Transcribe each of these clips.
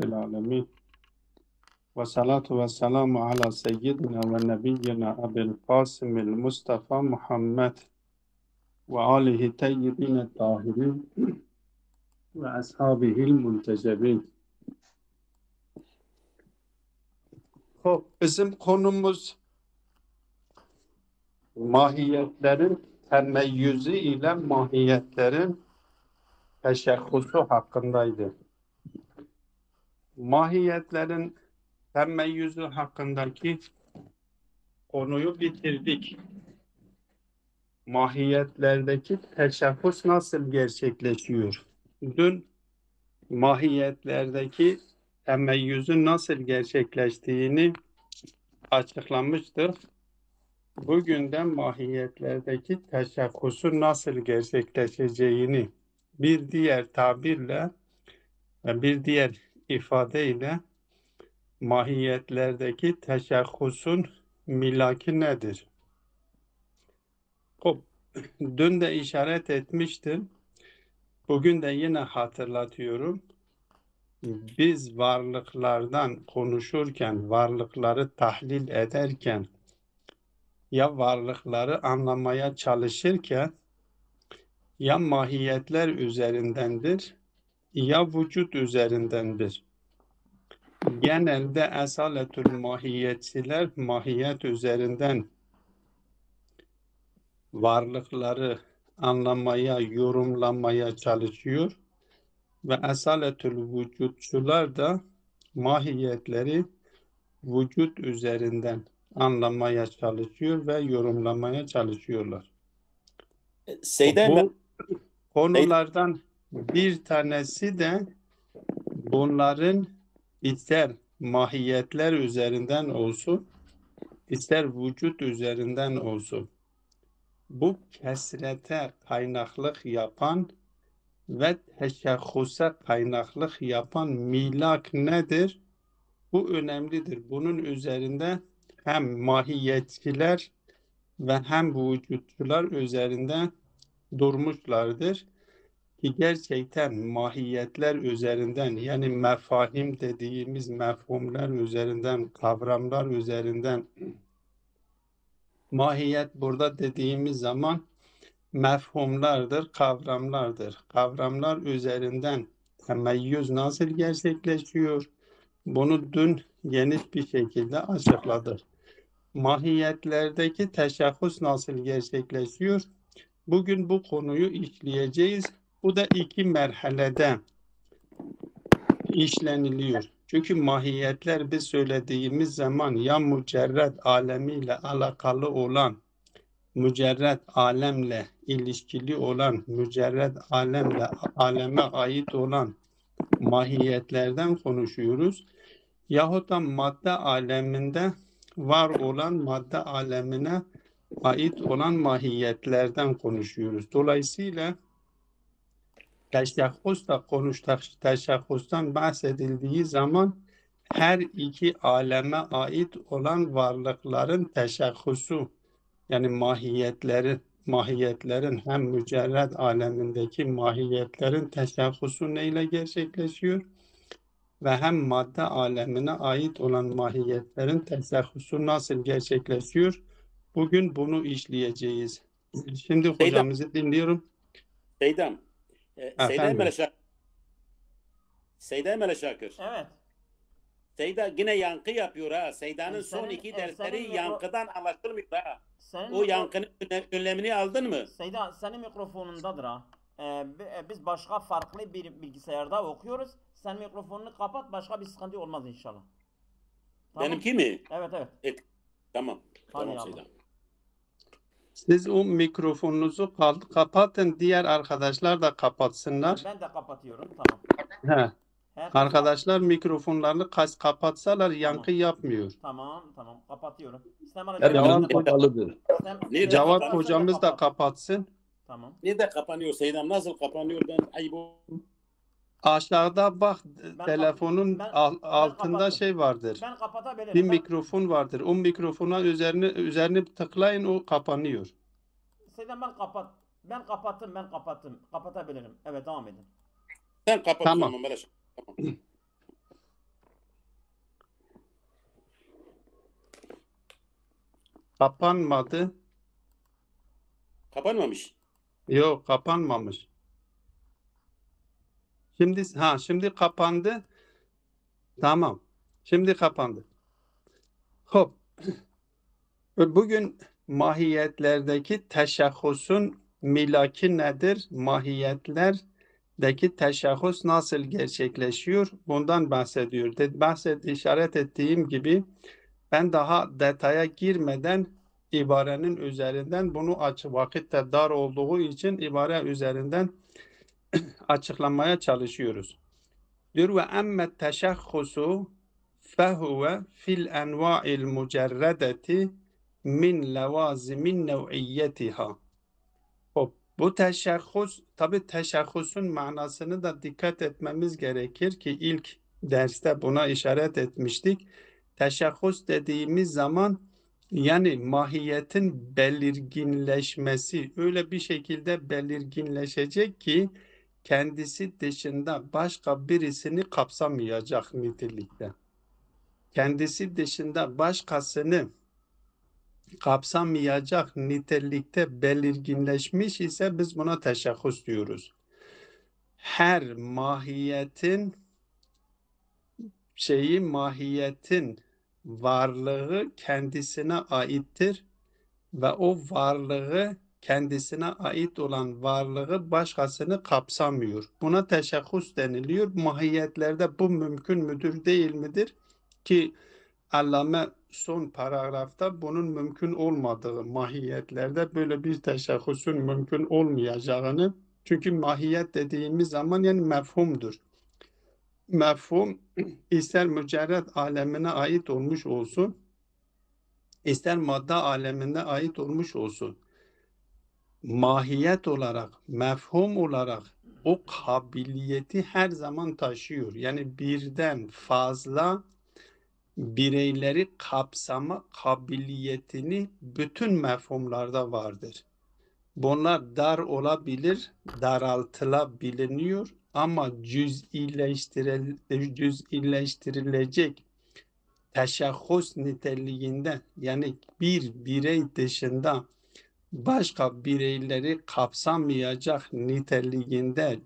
العالمين والصلاة والسلام على سيدنا ونبينا أبي القاسم المصطفى محمد وآله الطيبين الطاهرين وأصحابه المنتجبين. Bizim konumuz mahiyetlerin temeyyüzü ile mahiyetlerin teşehhusu hakkındaydı. Mahiyetlerin temeyyüzü hakkındaki konuyu bitirdik. Mahiyetlerdeki teşebbüs nasıl gerçekleşiyor? Dün mahiyetlerdeki temeyyüzün nasıl gerçekleştiğini açıklamıştık. Bugün de mahiyetlerdeki teşebbüsün nasıl gerçekleşeceğini bir diğer tabirle ve bir diğer ifadeyle mahiyetlerdeki teşebbüsün milaki nedir? Dün de işaret etmiştim. Bugün de yine hatırlatıyorum. Biz varlıklardan konuşurken, varlıkları tahlil ederken ya varlıkları anlamaya çalışırken ya mahiyetler üzerindendir ya vücut üzerindendir. Genelde esaletül mahiyetçiler mahiyet üzerinden varlıkları anlamaya, yorumlamaya çalışıyor ve esaletül vücutçular da mahiyetleri vücut üzerinden anlamaya çalışıyor ve yorumlamaya çalışıyorlar. Bu konulardan bir tanesi de bunların ister mahiyetler üzerinden olsun, ister vücut üzerinden olsun. Bu kesrete kaynaklık yapan ve teşehhüse kaynaklık yapan milak nedir? Bu önemlidir. Bunun üzerinde hem mahiyetçiler ve hem vücutçular üzerinde durmuşlardır. Ki gerçekten mahiyetler üzerinden yani mefahim dediğimiz mefhumlar üzerinden, kavramlar üzerinden mahiyet burada dediğimiz zaman mefhumlardır, kavramlardır. Kavramlar üzerinden temeyyüz nasıl gerçekleşiyor? Bunu dün geniş bir şekilde açıkladık. Mahiyetlerdeki teşebbüs nasıl gerçekleşiyor? Bugün bu konuyu işleyeceğiz. Bu da iki merhalede işleniliyor. Çünkü mahiyetler biz söylediğimiz zaman ya mücerred alemiyle alakalı olan, mücerred alemle ilişkili olan, mücerred alemle aleme ait olan mahiyetlerden konuşuyoruz. Yahut da madde aleminde var olan madde alemine ait olan mahiyetlerden konuşuyoruz. Dolayısıyla teşebbüsten bahsedildiği zaman her iki aleme ait olan varlıkların teşebbüsü yani mahiyetlerin hem mücerred alemindeki mahiyetlerin teşebbüsü neyle gerçekleşiyor ve hem madde alemine ait olan mahiyetlerin teşebbüsü nasıl gerçekleşiyor? Bugün bunu işleyeceğiz. Şimdi hocamızı dinliyorum. Seydam. Efendim. Seyda Emre Şakir. Evet. Seyda yine yankı yapıyor ha. Seyda'nın son iki dersleri yankıdan anlaşılmıyor ha. O yankının önlemini aldın mı? Seyda senin mikrofonundadır ha. Biz başka farklı bir bilgisayarda okuyoruz. Sen mikrofonunu kapat, başka bir sıkıntı olmaz inşallah. Tamam. Benimki mi? Evet. Tamam. Hadi tamam Seyda. Siz o mikrofonunuzu kapatın, diğer arkadaşlar da kapatsınlar. Ben de kapatıyorum, tamam. Arkadaşlar mikrofonlarını kapatsalar yankı yapmıyor. Tamam, kapatıyorum. Cevap hocamız da kapatsın. Tamam. Nerede kapanıyor Seydam? Nasıl kapanıyor? Ben ayıp. Aşağıda bak, telefonun altında şey vardır. Ben kapatabilirim. Bir mikrofon vardır. O mikrofona üzerine tıklayın, o kapanıyor. Seydam ben kapattım. Kapatabilirim. Evet, devam edin. Sen kapat. Tamam. Tamam. Kapanmadı. Kapanmamış. Yok, kapanmamış. Şimdi kapandı. Tamam. Şimdi kapandı. Hop. Bugün mahiyetlerdeki teşahhusun milaki nedir? Mahiyetlerdeki teşahhus nasıl gerçekleşiyor? Bundan bahsediyor. İşaret ettiğim gibi ben daha detaya girmeden ibarenin üzerinden bunu vakit de dar olduğu için ibare üzerinden açıklamaya çalışıyoruz. Diyor ve emmet teşahhusu fehuve fil enva'il mucerredeti min levazimin nev'iyyetiha. Bu teşahhus, tabi teşahhusun manasını da dikkat etmemiz gerekir ki ilk derste buna işaret etmiştik. Teşahhus dediğimiz zaman yani mahiyetin belirginleşmesi öyle bir şekilde belirginleşecek ki kendisi dışında başka birisini kapsamayacak nitelikte. Kendisi dışında başkasını kapsamayacak nitelikte belirginleşmiş ise biz buna teşahhus diyoruz. Her mahiyetin varlığı kendisine aittir ve o varlığı kendisine ait olan varlığı başkasını kapsamıyor. Buna teşahhus deniliyor. Mahiyetlerde bu mümkün müdür değil midir? Ki Allame son paragrafta bunun mümkün olmadığı mahiyetlerde böyle bir teşahhusun mümkün olmayacağını, çünkü mahiyet dediğimiz zaman yani mefhumdur. Mefhum ister mücerred alemine ait olmuş olsun, ister madde alemine ait olmuş olsun. Mahiyet olarak, mefhum olarak o kabiliyeti her zaman taşıyor. Yani birden fazla bireyleri kapsama kabiliyetini bütün mefhumlarda vardır. Bunlar dar olabilir, daraltılabiliyor ama cüz'ileştirilecek teşahhus niteliğinde yani bir birey dışında başka bireyleri kapsamayacak niteliğinde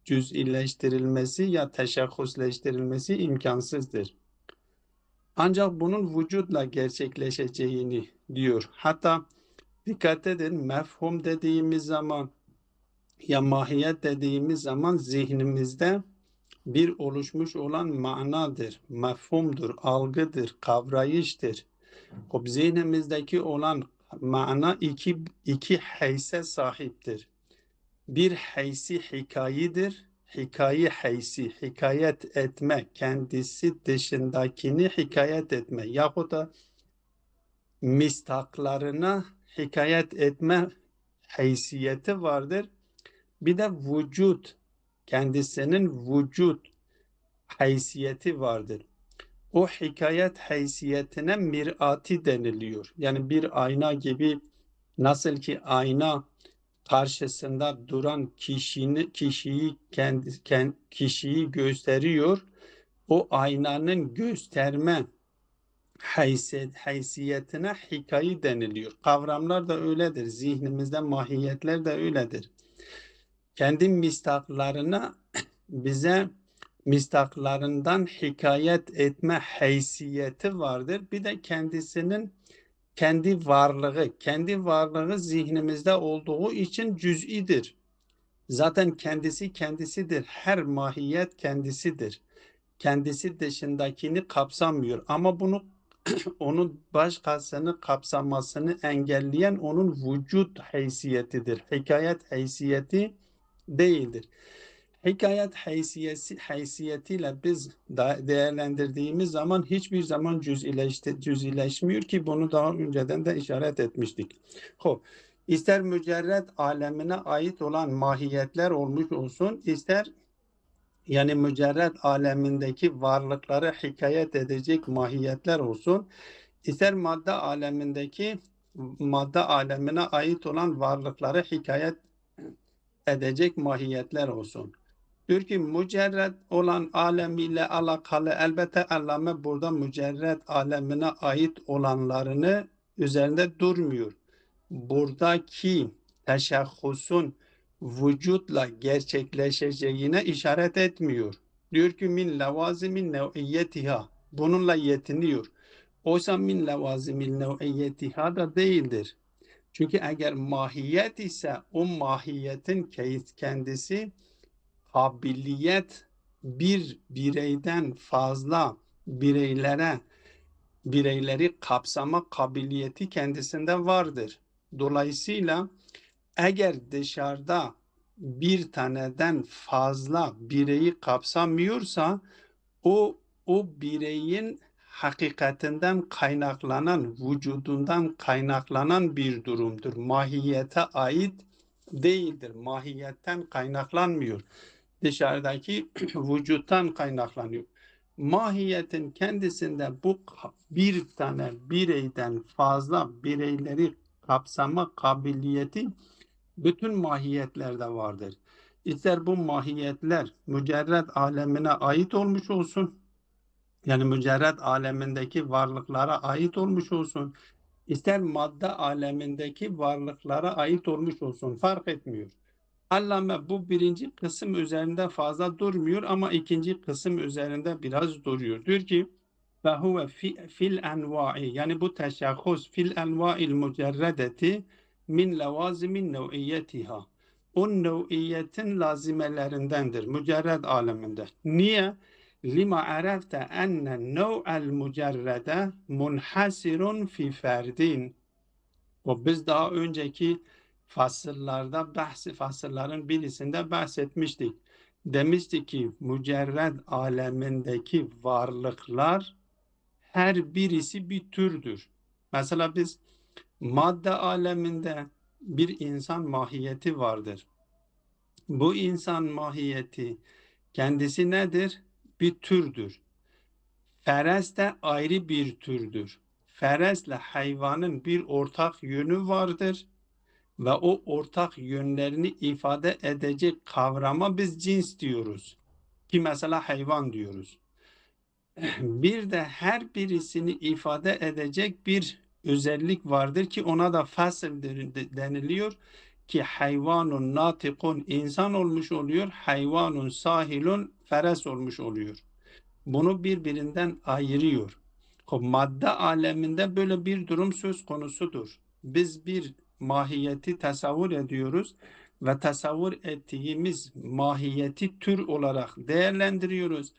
cüz'ileştirilmesi ya teşahhusleştirilmesi imkansızdır. Ancak bunun vücutla gerçekleşeceğini diyor. Hatta dikkat edin, mefhum dediğimiz zaman ya mahiyet dediğimiz zaman zihnimizde bir oluşmuş olan manadır, mefhumdur, algıdır, kavrayıştır. O zihnimizdeki olan mana iki heyse sahiptir. Bir heysi hikayidir. Hikaye heysi, hikayet etme, kendisi dışındakini hikayet etme yahut da mistaklarına hikayet etme haysiyeti vardır. Bir de vücut, kendisinin vücut haysiyeti vardır. O hikayet haysiyetine mir'ati deniliyor. Yani bir ayna gibi, nasıl ki ayna karşısında duran kişiyi gösteriyor. O aynanın gösterme haysiyetine hikaye deniliyor. Kavramlar da öyledir. Zihnimizde mahiyetler de öyledir. Kendi mistaklarına bize mistaklarından hikayet etme haysiyeti vardır. Bir de kendisinin kendi varlığı zihnimizde olduğu için cüz'idir. Zaten kendisi kendisidir. Her mahiyet kendisidir. Kendisi dışındakini kapsamıyor. Ama onun başkasını kapsamasını engelleyen onun vücut haysiyetidir. Hikayet haysiyeti değildir. Hikayet haysiyetiyle biz değerlendirdiğimiz zaman hiçbir zaman cüz'ileşmiyor ki bunu daha önceden de işaret etmiştik. İster mücerred alemine ait olan mahiyetler olmuş olsun, ister yani mücerred alemindeki varlıkları hikayet edecek mahiyetler olsun, ister madde alemine ait olan varlıkları hikayet edecek mahiyetler olsun. Diyor ki mücerred olan alemiyle alakalı elbette Allame burada mücerred alemine ait olanlarını üzerinde durmuyor. Buradaki teşahhusun vücutla gerçekleşeceğine işaret etmiyor. Diyor ki min levazimin nev'iyyetiha. Bununla yetiniyor. Oysa min levazimin nev'iyyetiha da değildir. Çünkü eğer mahiyet ise o mahiyetin kendisi kabiliyet bir bireyden fazla bireyleri kapsama kabiliyeti kendisinde vardır. Dolayısıyla eğer dışarıda bir taneden fazla bireyi kapsamıyorsa o bireyin hakikatinden kaynaklanan, vücudundan kaynaklanan bir durumdur. Mahiyete ait değildir. Mahiyetten kaynaklanmıyor. Dışarıdaki vücuttan kaynaklanıyor. Mahiyetin kendisinde bu bir tane bireyden fazla bireyleri kapsama kabiliyeti bütün mahiyetlerde vardır. İster bu mahiyetler mücerred alemine ait olmuş olsun, yani mücerred alemindeki varlıklara ait olmuş olsun, ister madde alemindeki varlıklara ait olmuş olsun, fark etmiyor. Allame bu birinci kısım üzerinde fazla durmuyor ama ikinci kısım üzerinde biraz duruyor. Diyor ki ve huve fil enva'i, yani bu teşahhus fil enva'il mücerredeti min levazimin nev'iyyetiha. O nev'iyetin lazimelerindendir mücerred aleminde. Niye? Lima arafte enne nev'el mücerrede munhasirun fi ferdin. O biz daha önceki fasılların birisinde bahsetmiştik. Demiştik ki mücerred alemindeki varlıklar her birisi bir türdür. Mesela biz madde aleminde bir insan mahiyeti vardır. Bu insan mahiyeti kendisi nedir? Bir türdür. Ferez de ayrı bir türdür. Ferezle hayvanın bir ortak yönü vardır ve o ortak yönlerini ifade edecek kavrama biz cins diyoruz. Ki mesela hayvan diyoruz. Bir de her birisini ifade edecek bir özellik vardır ki ona da fasıl deniliyor ki hayvanun natikun insan olmuş oluyor, hayvanun sahilun feres olmuş oluyor. Bunu birbirinden ayırıyor. O madde aleminde böyle bir durum söz konusudur. Biz bir mahiyeti tasavvur ediyoruz ve tasavvur ettiğimiz mahiyeti tür olarak değerlendiriyoruz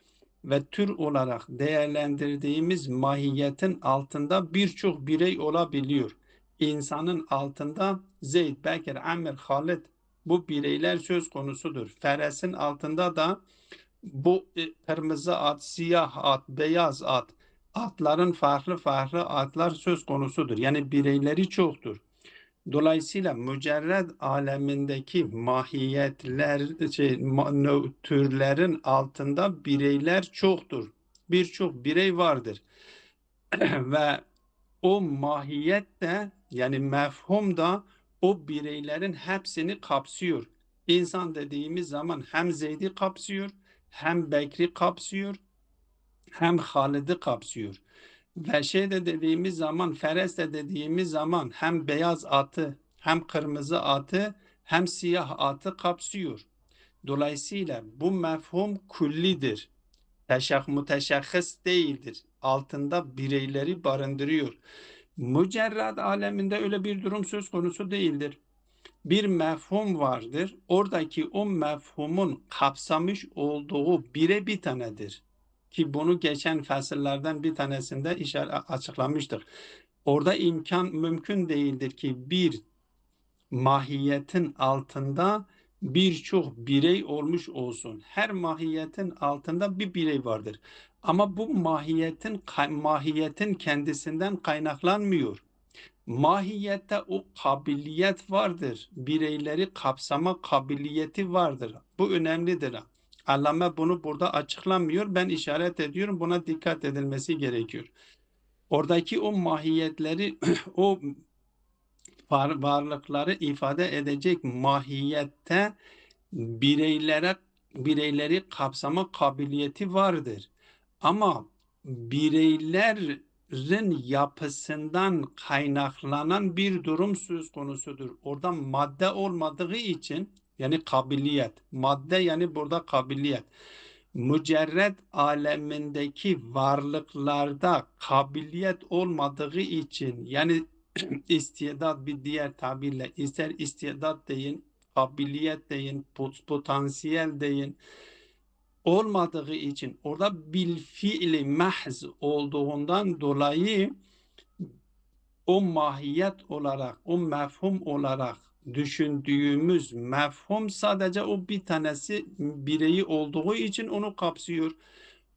ve tür olarak değerlendirdiğimiz mahiyetin altında birçok birey olabiliyor. İnsanın altında Zeyd, Bekir, Amir, Halid bu bireyler söz konusudur. Feres'in altında da bu kırmızı at, siyah at, beyaz at, atların farklı atlar söz konusudur. Yani bireyleri çoktur. Dolayısıyla mücerred alemindeki mahiyetler, türlerin altında bireyler çoktur. Birçok birey vardır. Ve o mahiyet de yani mefhum da o bireylerin hepsini kapsıyor. İnsan dediğimiz zaman hem Zeyd'i kapsıyor, hem Bekri kapsıyor, hem Halid'i kapsıyor. Ve de dediğimiz zaman, Feres de dediğimiz zaman hem beyaz atı, hem kırmızı atı, hem siyah atı kapsıyor. Dolayısıyla bu mefhum küllidir. Müteşahhıs değildir. Altında bireyleri barındırıyor. Mücerred aleminde öyle bir durum söz konusu değildir. Bir mefhum vardır. Oradaki o mefhumun kapsamış olduğu bire bir tanedir. Ki bunu geçen fasıllardan bir tanesinde açıklamıştık. Orada mümkün değildir ki bir mahiyetin altında birçok birey olmuş olsun. Her mahiyetin altında bir birey vardır. Ama bu mahiyetin kendisinden kaynaklanmıyor. Mahiyette o kabiliyet vardır. Bireyleri kapsama kabiliyeti vardır. Bu önemlidir. Allame bunu burada açıklamıyor. Ben işaret ediyorum. Buna dikkat edilmesi gerekiyor. Oradaki o mahiyetleri, o varlıkları ifade edecek mahiyette bireylere bireyleri kapsama kabiliyeti vardır. Ama bireylerin yapısından kaynaklanan bir durum söz konusudur. Orada madde olmadığı için, yani kabiliyet. Madde yani burada kabiliyet. Mücerred alemindeki varlıklarda kabiliyet olmadığı için, yani istidat, bir diğer tabirle ister istidat deyin, kabiliyet deyin, potansiyel deyin, olmadığı için, orada bil fiili mahz olduğundan dolayı o mahiyet olarak, o mefhum olarak düşündüğümüz mefhum sadece o bir tanesi bireyi olduğu için onu kapsıyor.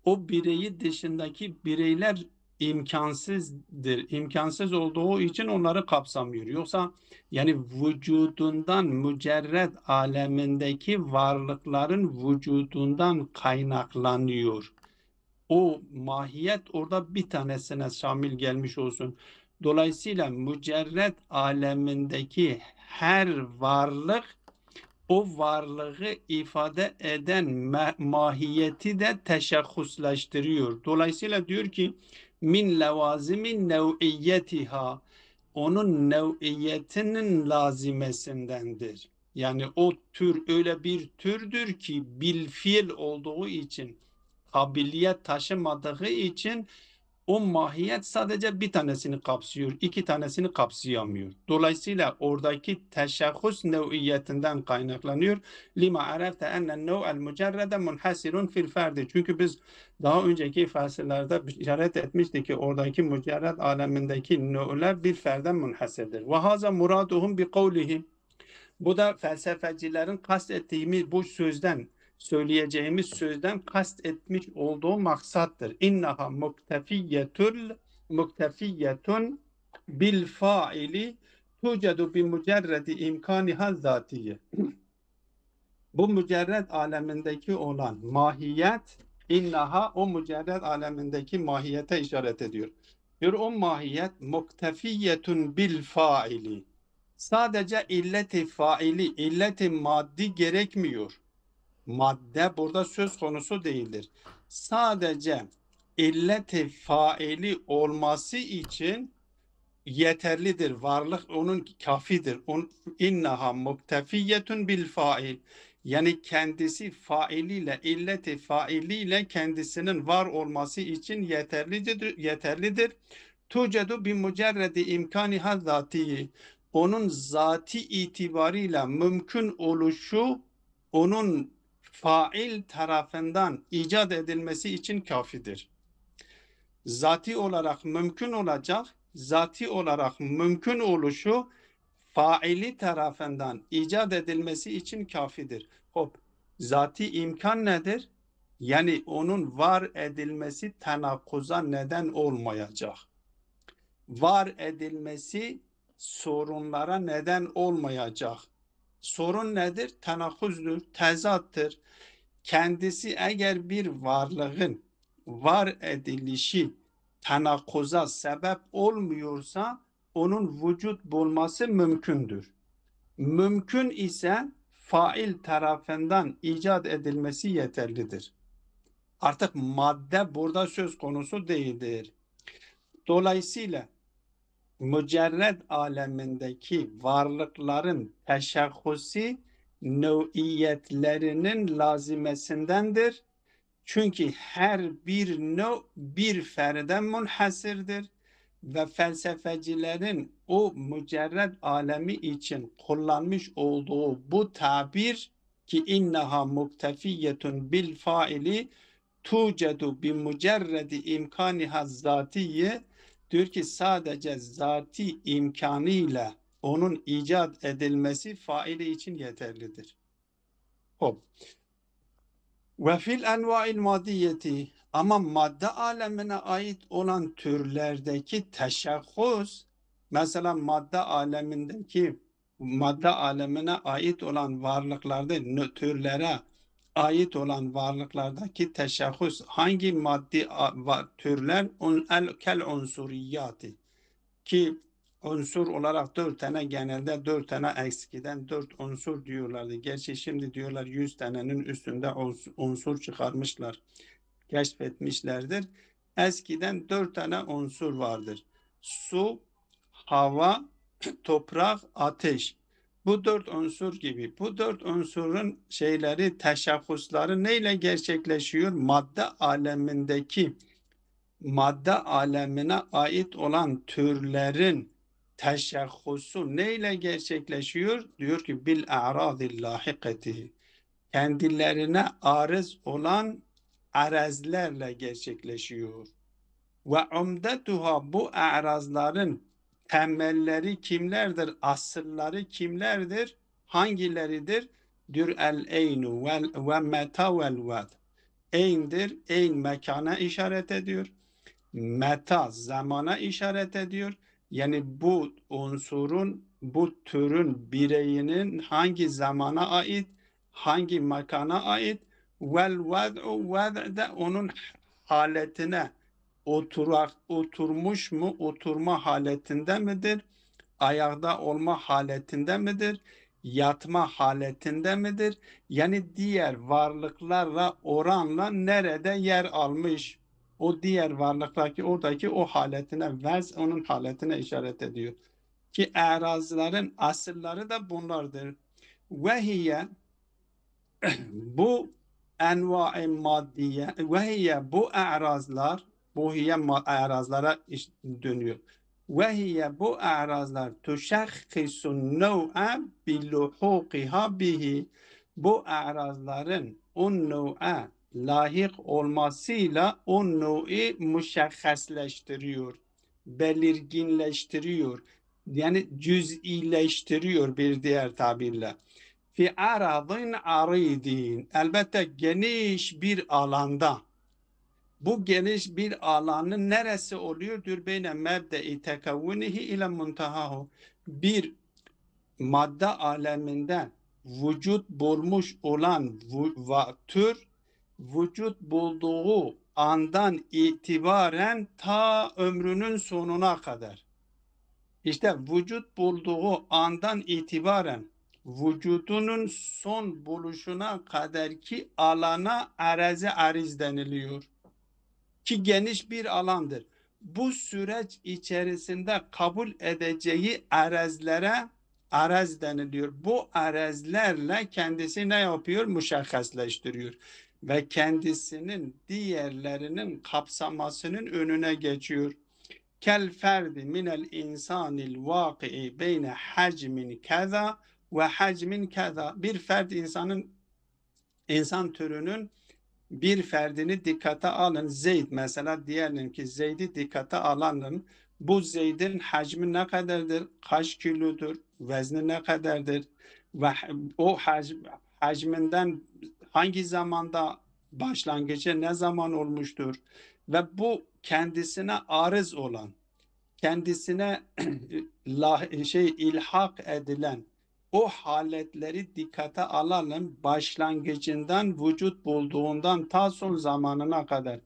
O bireyi dışındaki bireyler imkansızdır. İmkansız olduğu için onları kapsamıyor. Yoksa yani vücudundan, mücerred alemindeki varlıkların vücudundan kaynaklanıyor. O mahiyet orada bir tanesine şamil gelmiş olsun. Dolayısıyla mücerred alemindeki her varlık o varlığı ifade eden mahiyeti de teşahhuslaştırıyor. Dolayısıyla diyor ki min levazimin nev'iyyetiha, onun nev'iyetinin lazimesindendir. Yani o tür öyle bir türdür ki bil fiil olduğu için, kabiliyet taşımadığı için o mahiyet sadece bir tanesini kapsıyor, iki tanesini kapsayamıyor. Dolayısıyla oradaki teşahhus nev'iyetinden kaynaklanıyor. Lima arafte ennen nev'el mücerrede munhasirun fil ferdi. Çünkü biz daha önceki fasillerde işaret etmiştik ki oradaki mücerred alemindeki nev'ler bir ferden munhasirdir. Ve haza muraduhum bi kavlihi. Bu da felsefecilerin kastettiğimiz bu sözden, söyleyeceğimiz sözden kastetmiş olduğu maksattır. İnnaha muktefiyetun bil faili tucedu bi mücerredi imkaniha zatiye. Bu mücerred alemindeki olan mahiyet, innaha o mücerred alemindeki mahiyete işaret ediyor. Diyor o mahiyet muktefiyetun bil faili. Sadece illeti faili, illeti maddi gerekmiyor. Madde burada söz konusu değildir. Sadece illeti faili olması için yeterlidir. Varlık onun kafidir. İnnaha muktefiyetun bil fail. Yani kendisi failiyle, illeti failiyle kendisinin var olması için yeterlidir. Tucedu bi mücerredi imkaniha zatiyi. Onun zati itibarıyla mümkün oluşu onun fail tarafından icat edilmesi için kafidir. Zati olarak mümkün olacak, zati olarak mümkün oluşu faili tarafından icat edilmesi için kafidir. Hop, zati imkan nedir? Yani onun var edilmesi tenakkuza neden olmayacak. Var edilmesi sorunlara neden olmayacak. Sorun nedir? Tenakkuzdur, tezattır. Kendisi eğer bir varlığın var edilişi tenakkuza sebep olmuyorsa onun vücut bulması mümkündür. Mümkün ise fail tarafından icat edilmesi yeterlidir. Artık madde burada söz konusu değildir. Dolayısıyla mücerred alemindeki varlıkların teşahhusi nev'iyetlerinin lazimesindendir. Çünkü her bir bir ferden munhasirdir ve felsefecilerin o mücerred alemi için kullanmış olduğu bu tabir ki innaha muktefiyetun bil faili tucedu bi mücerredi imkaniha zatiye, diyor ki sadece zati imkanıyla onun icat edilmesi faili için yeterlidir. Hop. Ve fil enva'il maddiyeti, ama madde alemine ait olan türlerdeki teşahhus, mesela madde alemine ait olan varlıklarda, türlere ait olan varlıklardaki teşahhus hangi maddi türler? Kel unsuriyati, ki unsur olarak 4 tane, genelde 4 tane eskiden 4 unsur diyorlardı. Gerçi şimdi diyorlar 100 tanenin üstünde unsur çıkarmışlar, keşfetmişlerdir. Eskiden 4 tane unsur vardır. Su, hava, toprak, ateş. Bu 4 unsur gibi. Bu 4 unsurun şeyleri, teşebbüsleri neyle gerçekleşiyor? Madde alemine ait olan türlerin teşahhusu neyle gerçekleşiyor? Diyor ki bil a'radil lahikati. Kendilerine arız olan arazlerle gerçekleşiyor. Ve umdetuha, bu a'razların temelleri kimlerdir? Asılları kimlerdir? Hangileridir? Diyor el eynu ve meta vel ved. Eyndir. Eyn mekana işaret ediyor. Meta zamana işaret ediyor. Yani bu unsurun, bu türün bireyinin hangi zamana ait, hangi makana ait, vel ved'u, ved de onun haletine oturmuş mu, oturma haletinde midir, ayakta olma haletinde midir, yatma haletinde midir? Yani diğer varlıklarla oranla nerede yer almış? O diğer varlıktaki oradaki o haletine, vez onun haletine işaret ediyor. Ki erazilerin asılları da bunlardır. Vehiye, bu enva-i maddiye, vehiye bu erazlar, bu hiye erazlara dönüyor. Vehiye bu erazlar tuşakkisun nev'e biluhukiha bihi, bu erazların o nev'e layık olmasıyla o nev'i müşakhasleştiriyor, belirginleştiriyor, yani cüz'ileştiriyor bir diğer tabirle. Fi aradın aridin, elbette geniş bir alanda. Bu geniş bir alanın neresi oluyor? Diyor beyne mebde-i tekavvunihi ile muntahahu. Bir madde aleminde vücut bulmuş olan tür, vücut bulduğu andan itibaren ta ömrünün sonuna kadar. İşte vücut bulduğu andan itibaren vücudunun son buluşuna kadarki alana arazi ariz deniliyor. Ki geniş bir alandır. Bu süreç içerisinde kabul edeceği arazlere araz deniliyor. Bu arazlerle kendisi ne yapıyor? Müşakhasleştiriyor. Ve kendisinin diğerlerinin kapsamasının önüne geçiyor. Kel ferdi minel insanil vaki'i beyne hacmin keza ve hacmin keza. Bir ferd insan türünün bir ferdini dikkate alın. Zeyd mesela, diyelim ki Zeyd'i dikkate alalım. Bu Zeyd'in hacmi ne kadardır? Kaç kilodur? Vezni ne kadardır? Ve o hacminden hangi zamanda başlangıcı ne zaman olmuştur? Ve bu kendisine arız olan, kendisine ilhak edilen o haletleri dikkate alalım, başlangıcından vücut bulduğundan ta son zamanına kadar.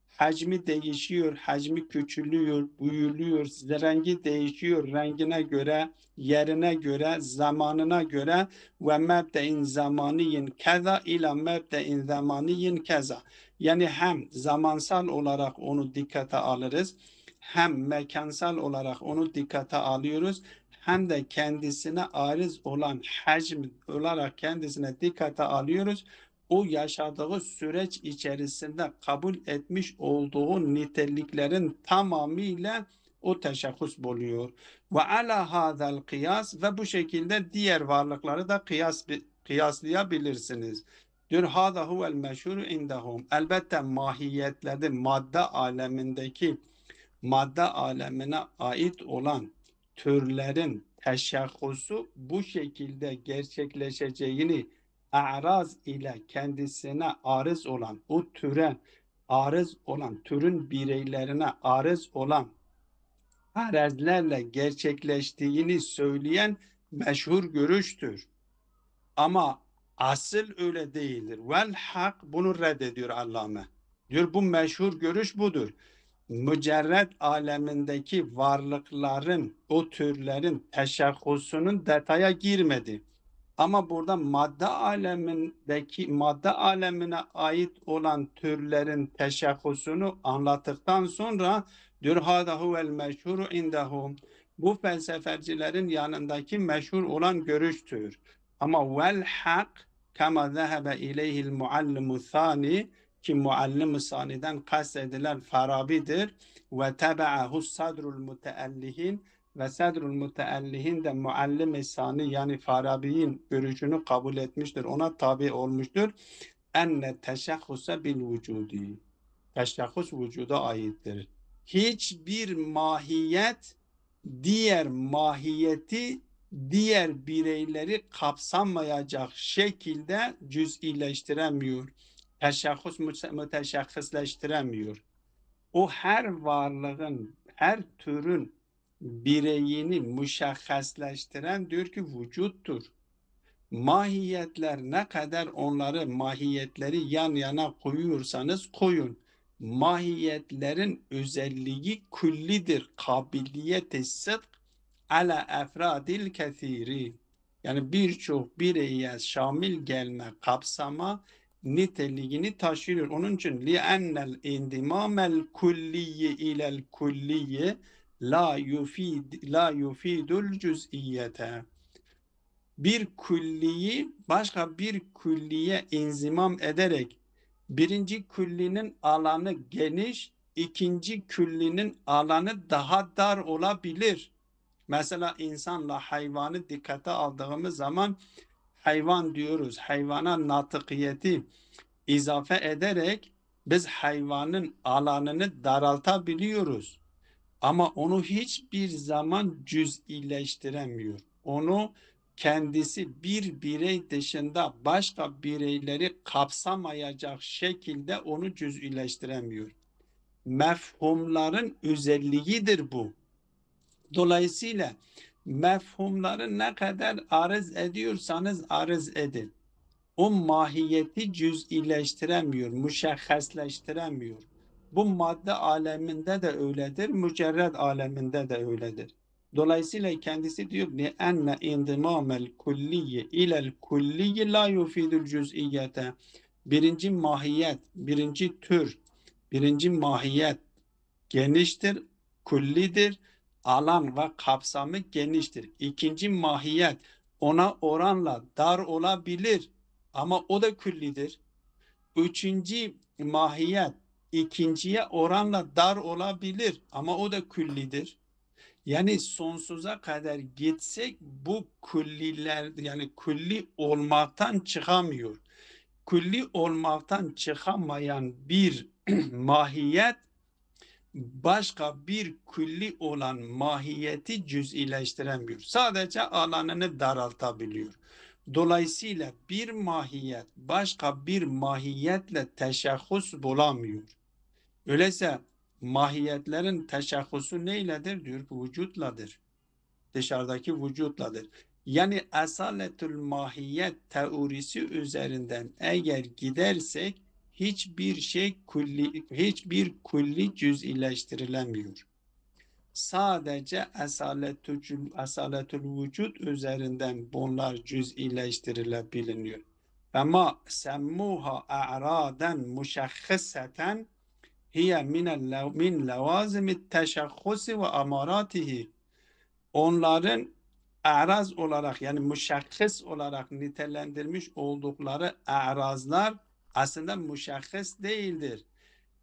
Hacmi değişiyor, hacmi küçülüyor, büyülüyor, rengi değişiyor, rengine göre, yerine göre, zamanına göre. Ve mebde'in zamaniyin keza ila mebde'in zamaniyin keza. Yani hem zamansal olarak onu dikkate alırız, hem mekansal olarak onu dikkate alıyoruz, hem de kendisine arız olan hacm olarak kendisine dikkate alıyoruz. O yaşadığı süreç içerisinde kabul etmiş olduğu niteliklerin tamamıyla o teşebbüs buluyor. Ve ala hadal kıyas, ve bu şekilde diğer varlıkları da kıyaslayabilirsiniz. Diyor hâzâ huvel meşhur indahum. Elbette mahiyetlerde madde alemine ait olan türlerin teşahhusu bu şekilde gerçekleşeceğini, a'raz ile kendisine arız olan, o türe arız olan, türün bireylerine arız olan arazlerle gerçekleştiğini söyleyen meşhur görüştür. Ama asıl öyle değildir. Vel hak, bunu reddediyor Allame. Diyor bu meşhur görüş budur. mücerred alemindeki varlıkların, o türlerin teşahhusunun detaya girmedi. Ama burada madde alemine ait olan türlerin teşahhusunu anlattıktan sonra diyor hâdâ huvel meşhur indahum. Bu felsefecilerin yanındaki meşhur olan görüştür. Ama vel hak kema zehebe ileyhil muallimu thani ki muallim-i saniden kastedilen Farabi'dir ve tebe'ahu sadrul müteellihin ve Sedrul Müteellihin de muallim-i sani yani Farabi'nin görüşünü kabul etmiştir. Ona tabi olmuştur. Enne teşahhusa bil vücudi. Teşahhus vücuda aittir. Hiçbir mahiyet diğer mahiyeti diğer bireyleri kapsamayacak şekilde cüz'ileştiremiyor. Teşahhus müteşahhisleştiremiyor. O her varlığın, her türün bireyini müşahhasleştiren diyor ki vücuttur. Mahiyetler ne kadar onları mahiyetleri yan yana koyuyorsanız koyun. Mahiyetlerin özelliği küllidir. Kabiliyet-i sıdk ala efradil kethiri. Yani birçok bireye şamil gelme, kapsama niteliğini taşıyor. Onun için li'ennel indimamel kulliye ilel kulliye la yufidul cüz'iyete. Bir külliyi başka bir külliye inzimam ederek birinci küllinin alanı geniş, ikinci küllinin alanı daha dar olabilir. Mesela insanla hayvanı dikkate aldığımız zaman hayvan diyoruz. Hayvana natıkiyeti izafe ederek biz hayvanın alanını daraltabiliyoruz. Ama onu hiçbir zaman cüz'ileştiremiyor. Onu kendisi bir birey dışında başka bireyleri kapsamayacak şekilde onu cüz'ileştiremiyor. Mefhumların özelliğidir bu. Dolayısıyla mefhumları ne kadar arız ediyorsanız arız edin. O mahiyeti cüz'ileştiremiyor, müşahhasleştiremiyor. Bu madde aleminde de öyledir, mücerred aleminde de öyledir. Dolayısıyla kendisi diyor ki enne indimamel kulliye ilel kulliye la yufidul cüz'iyete. Birinci mahiyet, birinci tür, birinci mahiyet geniştir, kullidir, alan ve kapsamı geniştir. İkinci mahiyet ona oranla dar olabilir ama o da küllidir. Üçüncü mahiyet ikinciye oranla dar olabilir ama o da küllidir. Yani sonsuza kadar gitsek bu külliler yani külli olmaktan çıkamıyor. Külli olmaktan çıkamayan bir mahiyet başka bir külli olan mahiyeti cüz'ileştiremiyor. Sadece alanını daraltabiliyor. Dolayısıyla bir mahiyet başka bir mahiyetle teşahhus bulamıyor. Öyleyse mahiyetlerin teşahhusu neyledir diyor? Vücutladır. Dışarıdaki vücutladır. Yani esaletül mahiyet teorisi üzerinden eğer gidersek hiçbir külli cüz'ileştirilemiyor. Sadece esaletül vücut üzerinden bunlar cüz'ileştirilebiliyor. Ama semmuha a'raden muşahhisseten hiye min levazimit teşahhusi ve amaratihi. Onların a'raz olarak yani müşahhis olarak nitelendirmiş oldukları a'razlar aslında müşahhis değildir.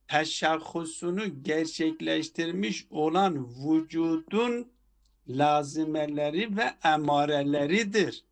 Teşahhusunu gerçekleştirmiş olan vücudun lazimeleri ve emareleridir.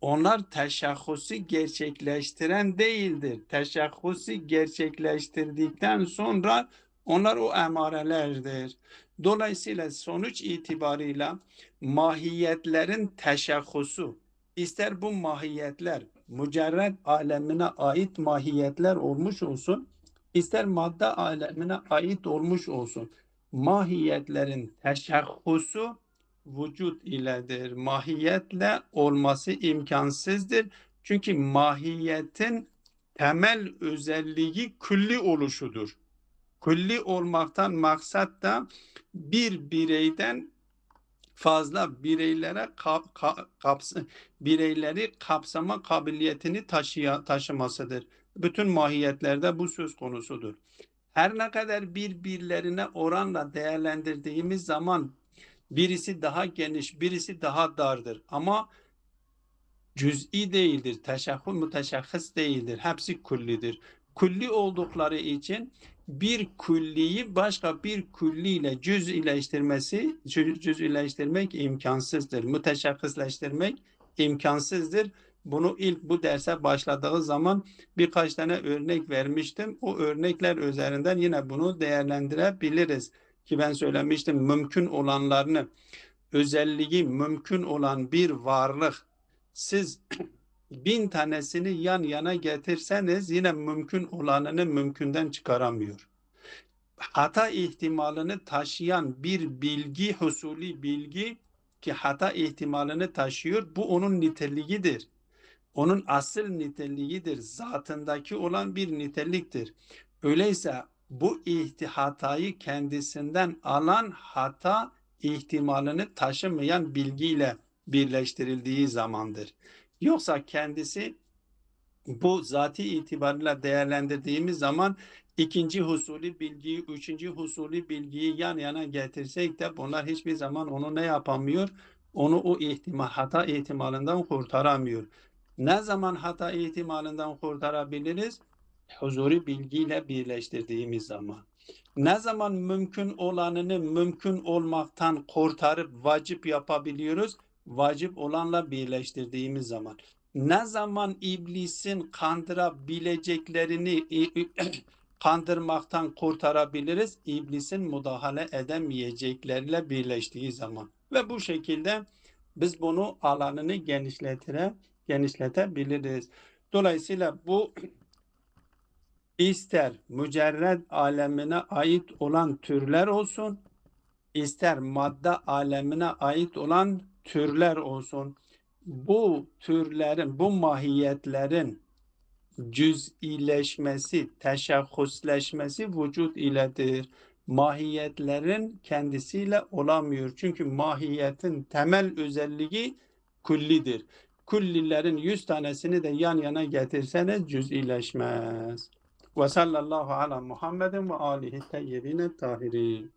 Onlar teşahhusu gerçekleştiren değildir. Teşahhusu gerçekleştirdikten sonra onlar o emarelerdir. Dolayısıyla sonuç itibarıyla mahiyetlerin teşahhusu, ister bu mahiyetler mücerred alemine ait mahiyetler olmuş olsun, ister madde alemine ait olmuş olsun, mahiyetlerin teşahhusu vücut iledir. Mahiyetle olması imkansızdır. Çünkü mahiyetin temel özelliği külli oluşudur. Külli olmaktan maksat da bir bireyden fazla bireyleri kapsama kabiliyetini taşımasıdır. Bütün mahiyetlerde bu söz konusudur. Her ne kadar birbirlerine oranla değerlendirdiğimiz zaman birisi daha geniş, birisi daha dardır. Ama cüz'i değildir, müteşahhıs değildir. Hepsi küllidir. Külli oldukları için bir külliyi başka bir külliyle cüz'ileştirmek imkansızdır. Müteşahhısleştirmek imkansızdır. Bunu ilk bu derse başladığı zaman birkaç tane örnek vermiştim. O örnekler üzerinden yine bunu değerlendirebiliriz. Ki ben söylemiştim, mümkün olanlarını, özelliği mümkün olan bir varlık siz 1000 tanesini yan yana getirseniz yine mümkün olanını mümkünden çıkaramıyor. Hata ihtimalini taşıyan bir bilgi, husuli bilgi ki hata ihtimalini taşıyor, bu onun niteliğidir. Onun asıl niteliğidir. Zatındaki olan bir niteliktir. Öyleyse bu hatayı kendisinden alan hata ihtimalini taşımayan bilgiyle birleştirildiği zamandır. Yoksa kendisi bu zati itibariyle değerlendirdiğimiz zaman ikinci husulü bilgiyi, üçüncü husulü bilgiyi yan yana getirsek de bunlar hiçbir zaman onu ne yapamıyor? Onu o hata ihtimalinden kurtaramıyor. Ne zaman hata ihtimalinden kurtarabiliriz? Huzuri bilgiyle birleştirdiğimiz zaman. Ne zaman mümkün olanını mümkün olmaktan kurtarıp vacip yapabiliyoruz? Vacip olanla birleştirdiğimiz zaman. Ne zaman iblisin kandırabileceklerini kandırmaktan kurtarabiliriz? İblisin müdahale edemeyecekleriyle birleştiği zaman. Ve bu şekilde biz bunu alanını genişletebiliriz. Dolayısıyla bu ister mücerred alemine ait olan türler olsun, ister madde alemine ait olan türler olsun. Bu türlerin, bu mahiyetlerin cüz'ileşmesi, teşahhusleşmesi vücut iledir. Mahiyetlerin kendisiyle olamıyor. Çünkü mahiyetin temel özelliği küllidir. Küllilerin 100 tanesini de yan yana getirseniz cüz'ileşmez. Ve sallallahu ala Muhammedin ve alihi teyyibine tahirin.